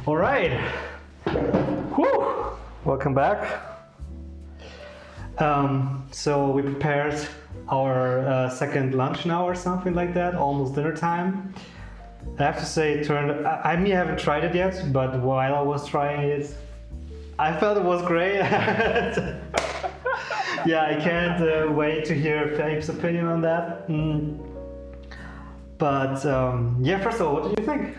All right. Whew. Welcome back. So we prepared our second lunch now or something like that, almost dinner time. I have to say it turned, I haven't tried it yet, but while I was trying it, I felt it was great. Yeah, I can't wait to hear Philip's opinion on that. But yeah, first of all, what do you think?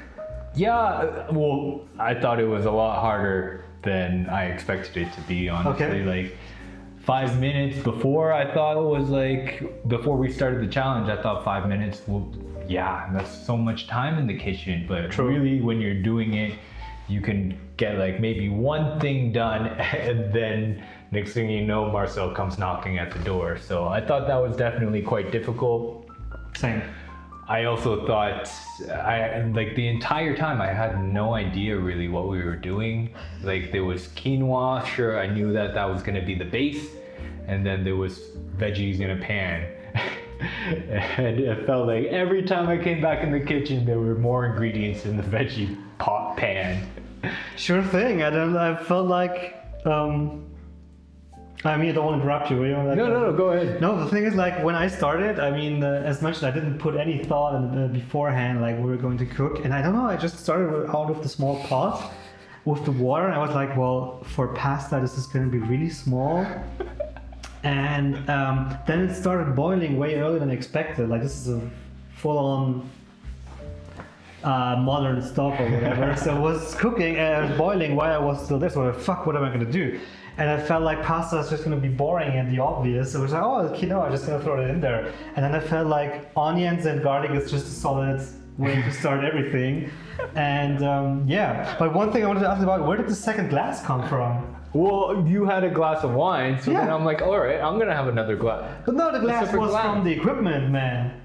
Yeah, well, I thought it was a lot harder than I expected it to be, honestly. Okay. Like 5 minutes before, I thought it was like, before we started the challenge, I thought 5 minutes, well, yeah, that's so much time in the kitchen. But True. Really, when you're doing it, you can get like maybe one thing done, and then next thing you know, Marcel comes knocking at the door. So I thought that was definitely quite difficult. Same. I also thought, like the entire time I had no idea really what we were doing. Like there was quinoa, sure, I knew that was gonna be the base, and then there was veggies in a pan. And it felt like every time I came back in the kitchen, there were more ingredients in the veggie pan. Sure thing. I felt like, I mean, I don't want to interrupt you. No, go ahead. No, the thing is, like, when I started, I mean, as mentioned, I didn't put any thought in beforehand, like, we were going to cook. And I don't know, I just started out of the small pot with the water. And I was like, well, for pasta, this is going to be really small. And then it started boiling way earlier than expected. Like, this is a full-on modern stuff or whatever. So it was cooking and it was boiling while I was still there. So I was like, fuck, what am I going to do? And I felt like pasta is just going to be boring and the obvious. So it was like, oh, quinoa, I'm just going to throw it in there. And then I felt like onions and garlic is just a solid way to start everything. And yeah, but one thing I wanted to ask about, where did the second glass come from? Well, you had a glass of wine, so then Yeah. I'm like, all right, I'm gonna have another glass. But no, the glass separate was glass. from the equipment, man.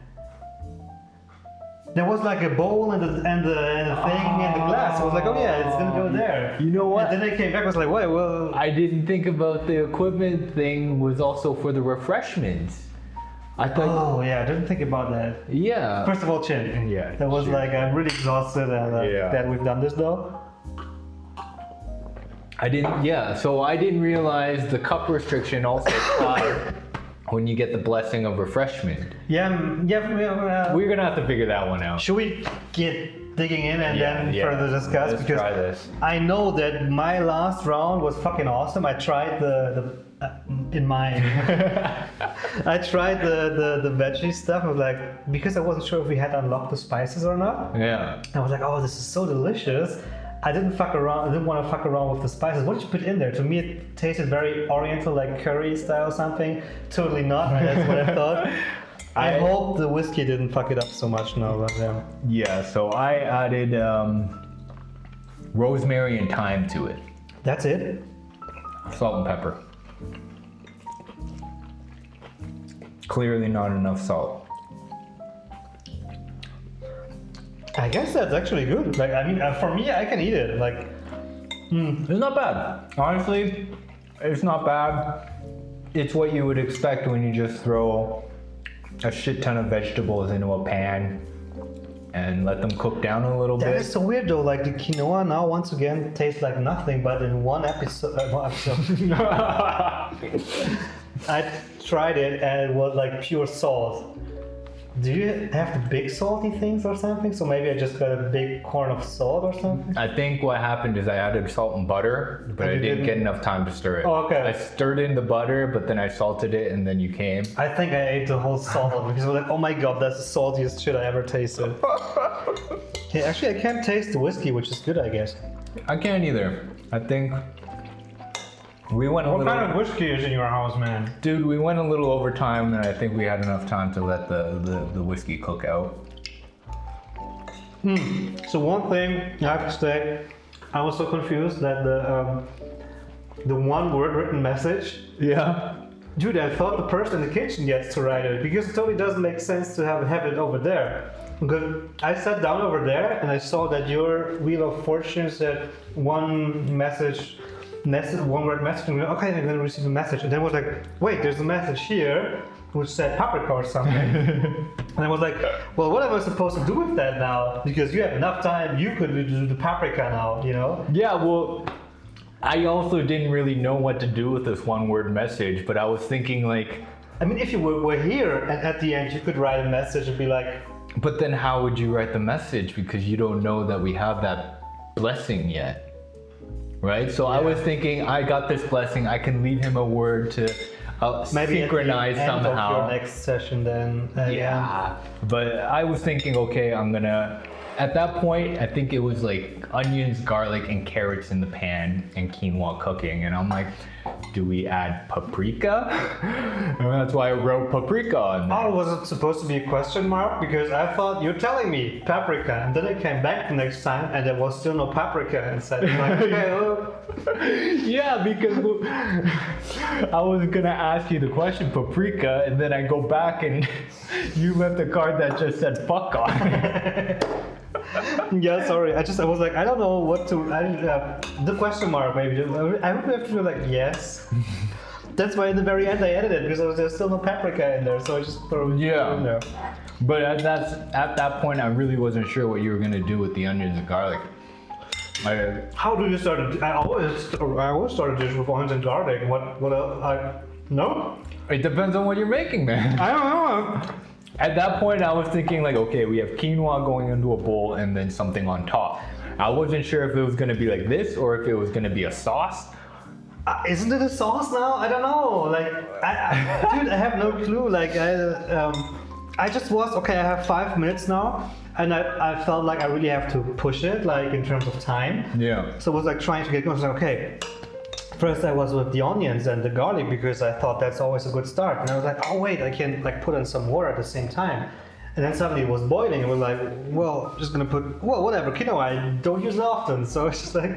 There was like a bowl and the thing and the glass. I was like, oh yeah, it's gonna go there. You know what? And then I came back, I was like, wait, well. I didn't think about the equipment thing was also for the refreshments. I thought, Oh yeah, I didn't think about that. yeah. First of all, chin. Yeah, That was sure. like, I'm really exhausted and Yeah. that we've done this though. So I didn't realize the cup restriction also applied when you get the blessing of refreshment. Yeah. We're gonna have to figure that one out. Should we get digging in and then further discuss? Let's Because try this. I know that my last round was fucking awesome. I tried in mine. I tried the veggie stuff. I was like, because I wasn't sure if we had unlocked the spices or not. Yeah. I was like, oh, this is so delicious. I didn't fuck around. I didn't want to fuck around with the spices. What did you put in there? To me, it tasted very oriental, like curry style something. Totally not. Right? That's what I thought. I hope the whiskey didn't fuck it up so much now. But Yeah, so I added rosemary and thyme to it. that's it. Salt and pepper. Clearly not enough salt. I guess that's actually good. Like, I mean, for me, I can eat it. Like, It's not bad. Honestly, it's not bad. It's what you would expect when you just throw a shit ton of vegetables into a pan and let them cook down a little that bit. is so weird though. Like the quinoa now once again tastes like nothing. But in one episode, I tried it and it was like pure salt. Do you have the big salty things or something? So maybe I just got a big corn of salt or something? I think what happened is I added salt and butter, but And I you didn't didn't- get enough time to stir it. Oh, okay. I stirred in the butter, but then I salted it and then you came. I think I ate the whole salt because I was like, oh my god, that's the saltiest shit I ever tasted. Okay, actually, I can't taste the whiskey, which is good, I guess. I can't either. I think we went a What little... kind of whiskey is in your house, man? Dude, we went a little over time, and I think we had enough time to let the whiskey cook out. So one thing I have to say, I was so confused that the one word written message, Yeah. dude, I thought the person in the kitchen gets to write it because it totally doesn't make sense to have it over there. Because I sat down over there and I saw that your Wheel of Fortune said one word message, and okay, I'm gonna receive a message. And then I was like, wait, there's a message here. which said paprika or something. And I was like, well, what am I supposed to do with that now? Because you have enough time, you could do the paprika now, you know? Yeah, well, I also didn't really know what to do with this one word message, but I was thinking like, I mean, if you were here and at the end you could write a message and be like, but then how would you write the message? Because you don't know that we have that blessing yet, right? So I was thinking, I got this blessing, I can leave him a word to maybe synchronize at the end somehow. of your next session then. Yeah, but I was thinking, okay, I'm gonna, at that point, I think it was like onions, garlic, and carrots in the pan and quinoa cooking. And I'm like, do we add paprika? And that's why I wrote paprika on there. Oh, was it supposed to be a question mark? Because I thought you're telling me paprika, and then I came back the next time and there was still no paprika inside. I'm like, okay, well. Yeah, because I was gonna ask you the question paprika, and then I go back and you left a card that just said fuck on it. Yeah, sorry. I was like, I don't know what to. The question mark maybe. I would have to do like yes. That's why in the very end I edited because there's still no paprika in there, so I just throw it in there. But at that point, I really wasn't sure what you were gonna do with the onions and garlic. How do you start? I always start a dish with onions and garlic. What else? No. It depends on what you're making, man. I don't know. At that point, I was thinking like, okay, we have quinoa going into a bowl and then something on top. I wasn't sure if it was gonna be like this or if it was gonna be a sauce. Isn't it a sauce now? I don't know. Like, dude, I have no clue. Like, I just was okay. I have 5 minutes now, and I felt like I really have to push it, like in terms of time. Yeah. So I was like trying to get going. I was like, okay. First I was with the onions and the garlic because I thought that's always a good start. And I was like, oh wait, I can like put in some water at the same time. And then suddenly it was boiling and we're like, well, just gonna put, well, whatever, quinoa, I don't use it often. So it's just like,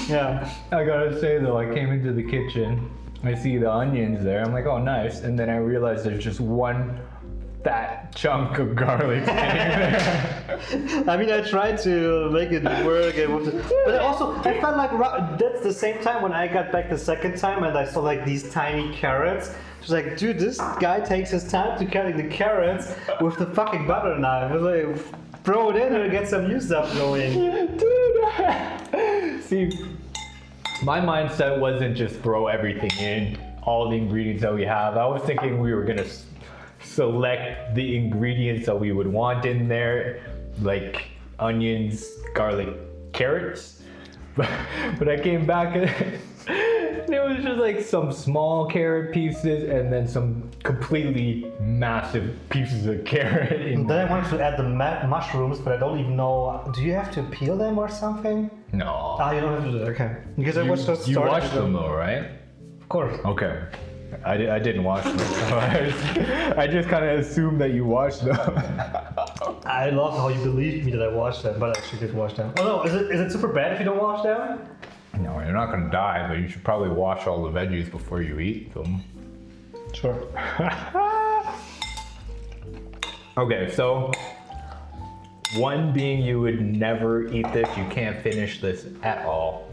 yeah. I gotta say though, I came into the kitchen, I see the onions there, I'm like, oh nice. And then I realized there's just one fat chunk of garlic sitting there. I mean, I tried to make it work, but I felt like that's the same time when I got back the second time and I saw like these tiny carrots. It's like, dude, this guy takes his time to cutting the carrots with the fucking butter knife. It's like, throw it in and get some new stuff going. Dude, see, my mindset wasn't just throw everything in, all the ingredients that we have. I was thinking we were gonna select the ingredients that we would want in there, like onions, garlic, carrots. But I came back and it was just like some small carrot pieces and then some completely massive pieces of carrot in Then I wanted to add the mushrooms, but I don't even know. Do you have to peel them or something? No. Ah, you don't have to do that. Okay. Because I was just You washed them though, right? Of course. Okay. I didn't wash them. So I just kind of assumed that you washed them. I love how you believed me that I washed them, but I actually did wash them. Oh no, is it super bad if you don't wash them? No, you're not gonna die, but you should probably wash all the veggies before you eat them. Sure. Okay, so 1 being you would never eat this, you can't finish this at all.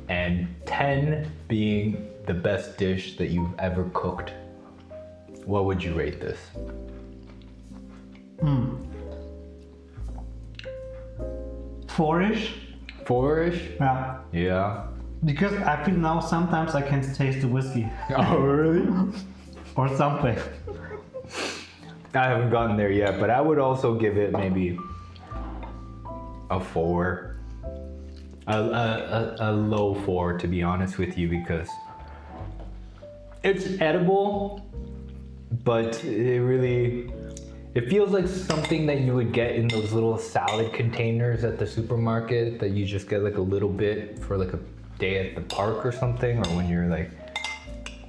And 10 being the best dish that you've ever cooked. What would you rate this? 4-ish? 4-ish? Yeah. Yeah. Because I feel now sometimes I can taste the whiskey. Oh, really? Or something. I haven't gotten there yet, but I would also give it maybe a 4. A low 4, to be honest with you, because it's edible, but it feels like something that you would get in those little salad containers at the supermarket that you just get like a little bit for like a day at the park or something, or when you're like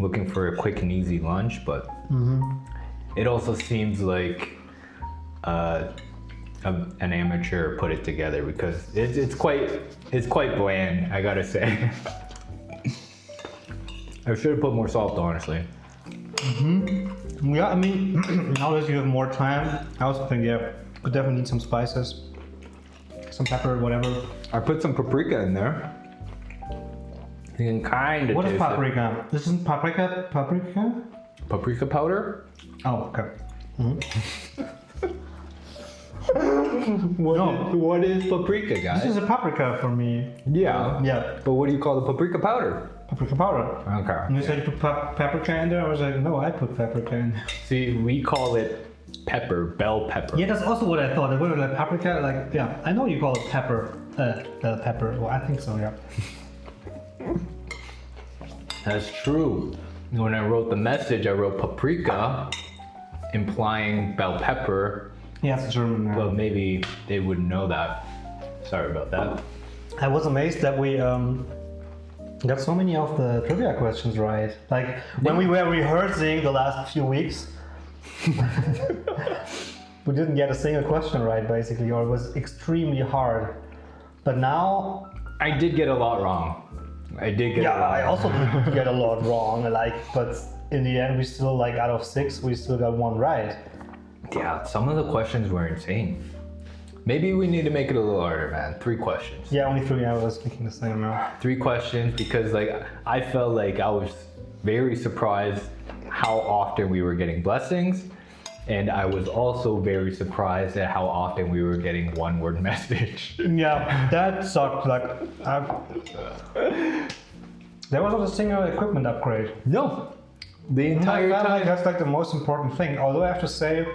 looking for a quick and easy lunch. But it also seems like an amateur put it together because it's quite bland, I gotta say. I should have put more salt, honestly. Yeah, I mean, now that you have more time, I also think, yeah, could definitely need some spices. Some pepper, whatever. I put some paprika in there. You can kind of What is taste it. paprika? This isn't paprika? Paprika? paprika powder. Oh, okay. What is paprika, This guys? is a paprika for me. Yeah. Yeah, But what do you call the paprika powder? paprika powder. Okay. And you said you put paprika in there? I was like, no, I put paprika in there. See, we call it pepper, bell pepper. Yeah, that's also what I thought. What was like paprika? Like, yeah, I know you call it pepper. Bell pepper. Well, I think so, yeah. That's true. When I wrote the message, I wrote paprika, implying bell pepper. Yeah, it's German. Yeah. Well, maybe they wouldn't know that. Sorry about that. I was amazed that we got so many of the trivia questions right. Like when we were rehearsing the last few weeks, we didn't get a single question right basically, or it was extremely hard. But now, I did get a lot wrong. I did get a lot I wrong. also did get a lot wrong. Like, but in the end, we still like out of 6, we still got 1 right. Yeah, some of the questions were insane. Maybe we need to make it a little harder, man. 3 questions. Yeah, only 3. I was thinking the same now. 3 questions because like I felt like I was very surprised how often we were getting blessings, and I was also very surprised at how often we were getting one-word message. Yeah, that sucked. Like, there was not a single equipment upgrade. No, the entire I felt like time. that's like the most important thing. Although I have to say,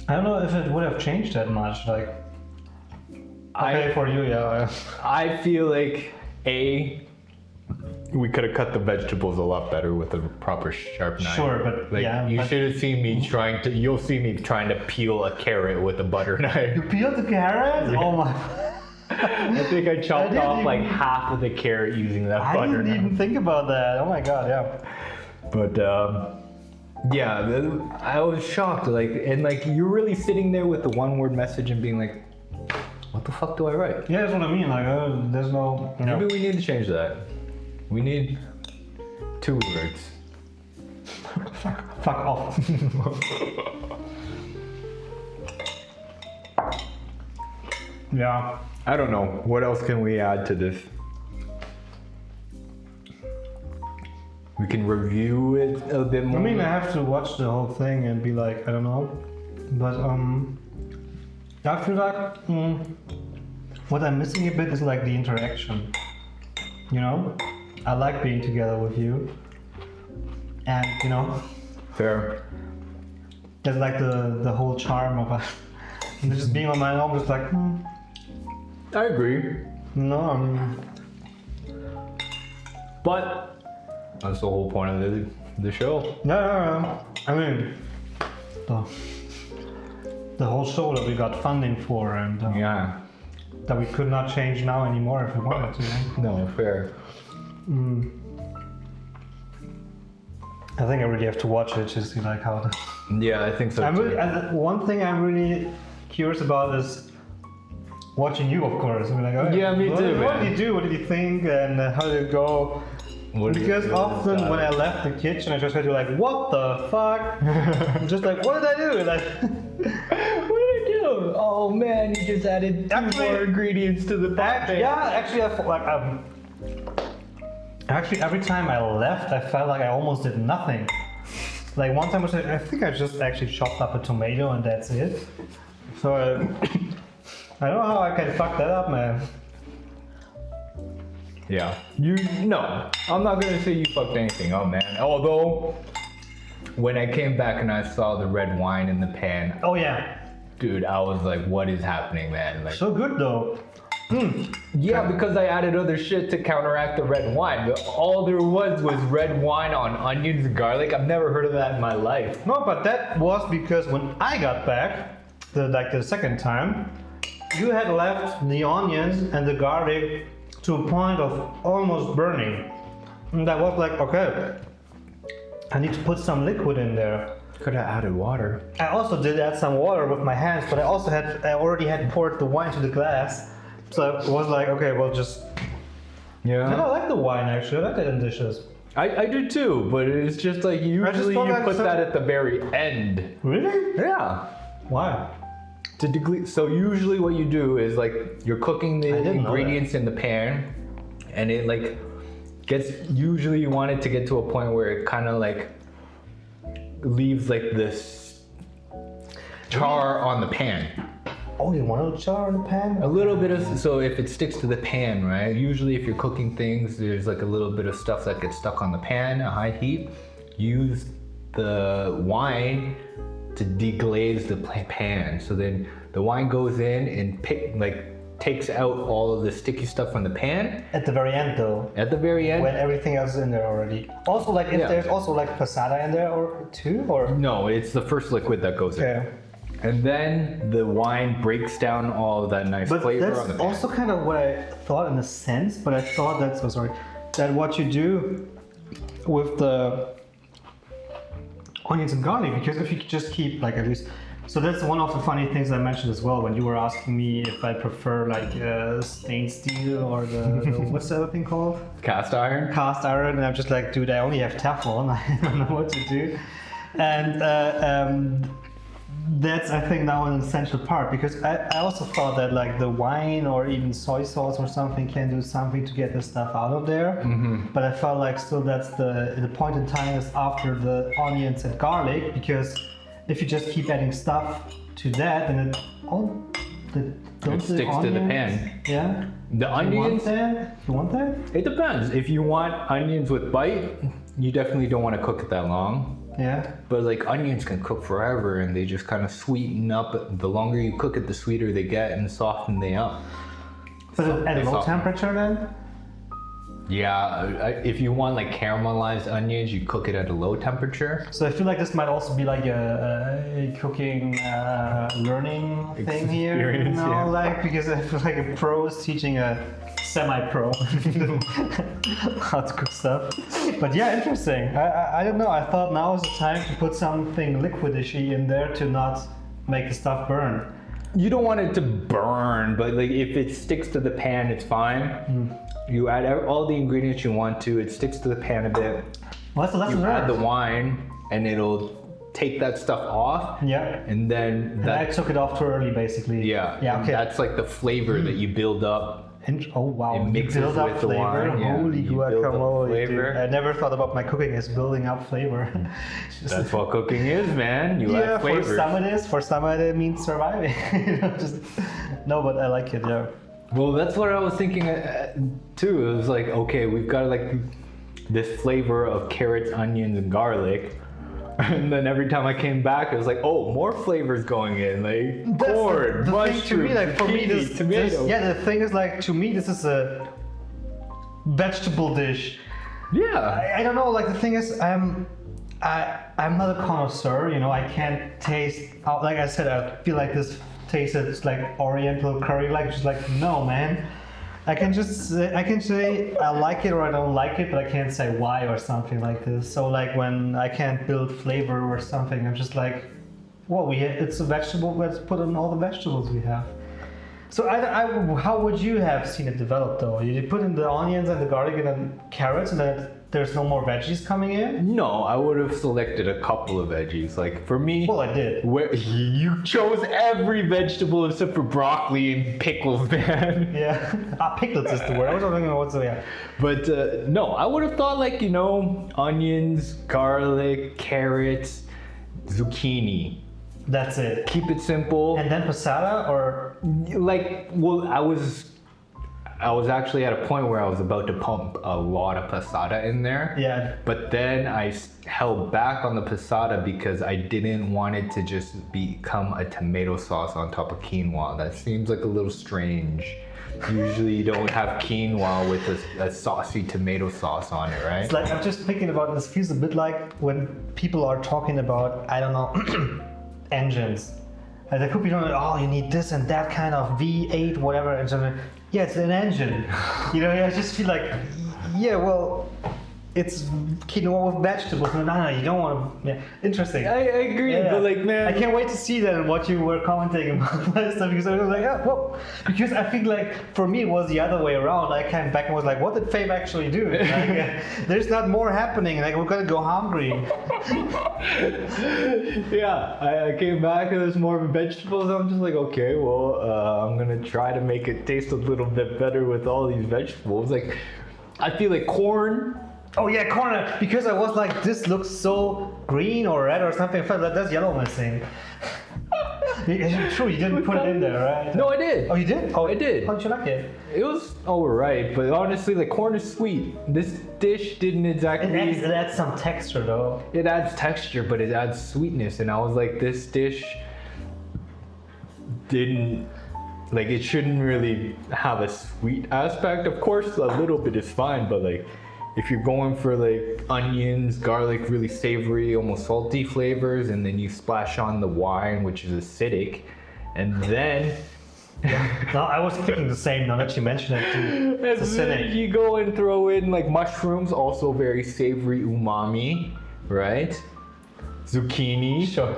I don't know if it would have changed that much. Like, okay, for you, yeah. I feel like we could have cut the vegetables a lot better with a proper sharp knife. Sure, but like, yeah, you but- should have seen me you'll see me trying to peel a carrot with a butter knife. You peeled the carrot? Oh my! I think I chopped didn't off like even- half of the carrot using that I butter didn't knife. even think about that. Oh my god, yeah. But yeah, I was shocked. Like, and like you're really sitting there with the one-word message and being like, what the fuck do I write? Yeah, that's what I mean. Like, there's no. You know. Maybe we need to change that. We need 2 words. Fuck off. Yeah. I don't know. What else can we add to this? We can review it a bit more. I mean, I have to watch the whole thing and be like, I don't know. But I feel like what I'm missing a bit is like the interaction. You know, I like being together with you, and you know, Fair. there's like the whole charm of just being on my own. Just like, I agree. no, But that's the whole point of the show. no. I mean, the whole show that we got funding for, and Yeah. that we could not change now anymore if we wanted to. No, fair. I think I really have to watch it to see like how. Yeah, I think so I'm too. really, one thing I'm really curious about is watching you, of course. I'm like, oh, Yeah, me what, too, What man. did you do? What did you think? And how did it go? What do you Because feel often about when I it? left the kitchen, I just had to like, what the fuck? I'm just like, what did I do? Like, What did I do? Oh man, you just added 2 Actually- more ingredients to the pot. yeah, actually, I felt like actually every time I left, I felt like I almost did nothing. Like one time I think I just actually chopped up a tomato and that's it. So I don't know how I can fuck that up, man. Yeah. No, I'm not gonna say you fucked anything up, man. Although, when I came back and I saw the red wine in the pan, Oh yeah, dude, I was like, what is happening, man? Like, so good though. yeah, because I added other shit to counteract the red wine. But all there was red wine on onions and garlic. I've never heard of that in my life. No, but that was because when I got back, the second time, you had left the onions and the garlic to a point of almost burning. And I was like, okay, I need to put some liquid in there. Could have added water. I also did add some water with my hands, but I already had poured the wine to the glass. So it was like, okay, well just, and I Yeah. like the wine actually, I like that in dishes. I do too, but it's just like usually thought you like put some- that at the very end. Really? Yeah. Why? So usually what you do is like you're cooking the I didn't know ingredients in the pan, and it like usually you want it to get to a point where it kind of like leaves like this char on the pan. Oh, you want a char in the pan? A little bit of, so if it sticks to the pan, right? Usually if you're cooking things, there's like a little bit of stuff that gets stuck on the pan at high heat. Use the wine to deglaze the pan. So then the wine goes in and takes out all of the sticky stuff from the pan. At the very end though. At the very end. When everything else is in there already. Also like if there's also like passata in there or too, or? No, it's the first liquid that goes in. And then the wine breaks down all of that nice flavor on the pan. That's also kind of what I thought in a sense, but I thought that what you do with the onions and garlic, because if you just keep like at least, so that's one of the funny things I mentioned as well when you were asking me if I prefer like stained steel or the what's the other thing called? Cast iron? Cast iron, and I'm just like, dude, I only have Teflon, I don't know what to do. And that's I think now an essential part, because I also thought that like the wine or even soy sauce or something can do something to get the stuff out of there. But I felt like still that's the point in time is after the onions and garlic, because if you just keep adding stuff to that, then it sticks to the pan. Yeah. The onions. You want that? It depends. If you want onions with bite, you definitely don't want to cook it that long. Yeah. But like onions can cook forever, and they just kind of sweeten up. The longer you cook it, the sweeter they get and soften they up. But at a low temperature then? Yeah, if you want like caramelized onions, you cook it at a low temperature. So I feel like this might also be like a cooking learning thing here, you know, yeah. like, because I feel like a pro is teaching a semi-pro how to cook stuff. But yeah, interesting. I don't know. I thought now is the time to put something liquidishy in there to not make the stuff burn. You don't want it to burn, but like if it sticks to the pan, it's fine. You add all the ingredients you want to. It sticks to the pan a bit. Well, that's a lesson You add learned. the wine, and it'll take that stuff off. Yeah. And then And I took it off too early, basically. Yeah. Yeah. Okay. That's like the flavor that you build up. Oh wow! It You mixes build up with the flavor. wine, yeah. Holy You build up guacamole, dude! flavor. I never thought about my cooking as building up flavor. That's what cooking is, man. You Yeah, add flavors. for some it is. For some it means surviving. You know, no, but I like it. Yeah. Well, that's what I was thinking too. It was like, okay, we've got like this flavor of carrots, onions, and garlic. And then every time I came back, it was like, oh, more flavors going in, like corn, the thing mushroom, to me, like for me, zucchini, tomato. yeah, the thing is like to me, this is a vegetable dish. Yeah. I don't know. Like the thing is, I'm not a connoisseur. You know, I can't taste. Like I said, I feel like this tastes like Oriental curry. Like just like no, man. I can say I like it or I don't like it, but I can't say why or something like this. So like when I can't build flavor or something, I'm just like, well, it's a vegetable. Let's put in all the vegetables we have. So how would you have seen it develop though? You put in the onions and the garlic and then carrots, and then there's no more veggies coming in? No, I would have selected a couple of veggies. Like for me, Well, I did. where you chose every vegetable except for broccoli and pickles, man. Yeah. Pickles is the word. I was wondering what's the yeah. But no, I would have thought like, you know, onions, garlic, carrots, zucchini. That's it. Keep it simple. And then passata or Like, well, I was actually at a point where I was about to pump a lot of passata in there. yeah. But then I held back on the passata because I didn't want it to just become a tomato sauce on top of quinoa. That seems like a little strange. Usually you don't have quinoa with a saucy tomato sauce on it, right? It's like I'm just thinking about this. Feels a bit like when people are talking about, I don't know, engines. And there could be oh, you need this and that kind of V8 whatever, and so yeah, it's an engine. You know, I just feel like yeah, well, it's quinoa with vegetables. No, you don't want to. Yeah. Interesting. I agree, Yeah. but like, man, I can't wait to see then what you were commenting about that stuff, because I was like, oh, well, because I think like for me it was the other way around. I came back and was like, what did Fave actually do? Like, there's not more happening. Like we're gonna go hungry. Yeah, I came back and there's more vegetables. I'm just like, okay, well, I'm gonna try to make it taste a little bit better with all these vegetables. Like, I feel like corn. Oh yeah, corn. Because I was like, this looks so green or red or something. I felt like that's yellow missing. True, you didn't put it in there, right? No, I did. Oh, you did? Oh, I did. How did you like it? It was alright, but honestly, like corn is sweet. This dish didn't exactly. It adds some texture though. It adds texture, but it adds sweetness, and I was like, this dish didn't. Like, it shouldn't really have a sweet aspect. Of course, a little bit is fine, but like, if you're going for like onions, garlic, really savory, almost salty flavors, and then you splash on the wine, which is acidic, and then No, I was thinking the same now that you mentioned it too. It's and then acidic. you go and throw in like mushrooms, also very savory umami, right? Zucchini. Sure.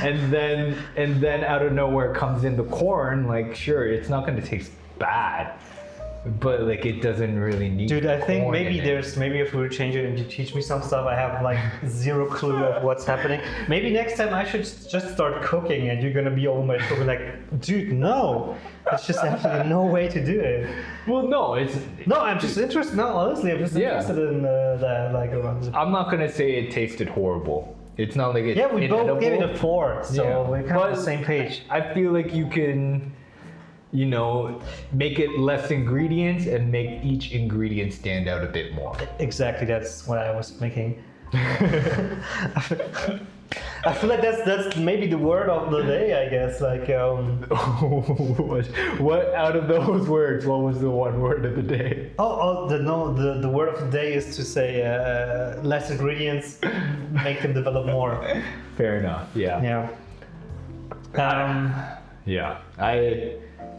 And then out of nowhere comes in the corn. Like, sure, it's not gonna taste bad, but like it doesn't really need. Dude, I think corn maybe in it. if we change it and you teach me some stuff, I have like zero clue of what's happening. Maybe next time I should just start cooking and you're gonna be over my shoulder like, dude, no. There's just absolutely no way to do it. Well, no, it's. No, I'm just interested. No, honestly, I'm just Yeah. interested in that. Like, I'm not gonna say it tasted horrible. It's not like it's yeah, we both gave it inedible. a 4, so Yeah. we're kind of on But the same page. I feel like you can, you know, make it less ingredients and make each ingredient stand out a bit more. Exactly, that's what I was thinking. I feel like that's maybe the word of the day, I guess. Like, What out of those words? What was the one word of the day? the word of the day is to say less ingredients, make them develop more. Fair enough. Yeah. Yeah. Yeah.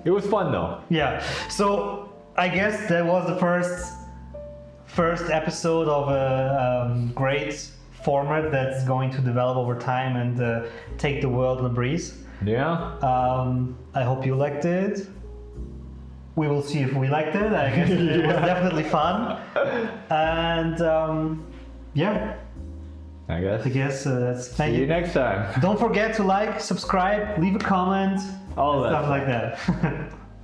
It was fun though. Yeah. So I guess that was the first episode of a great format that's going to develop over time and take the world on a breeze. Yeah. I hope you liked it. We will see if we liked it. I guess it was definitely fun. And yeah, I guess. that's thank See you you. next time. Don't forget to like, subscribe, leave a comment, All and that stuff like that.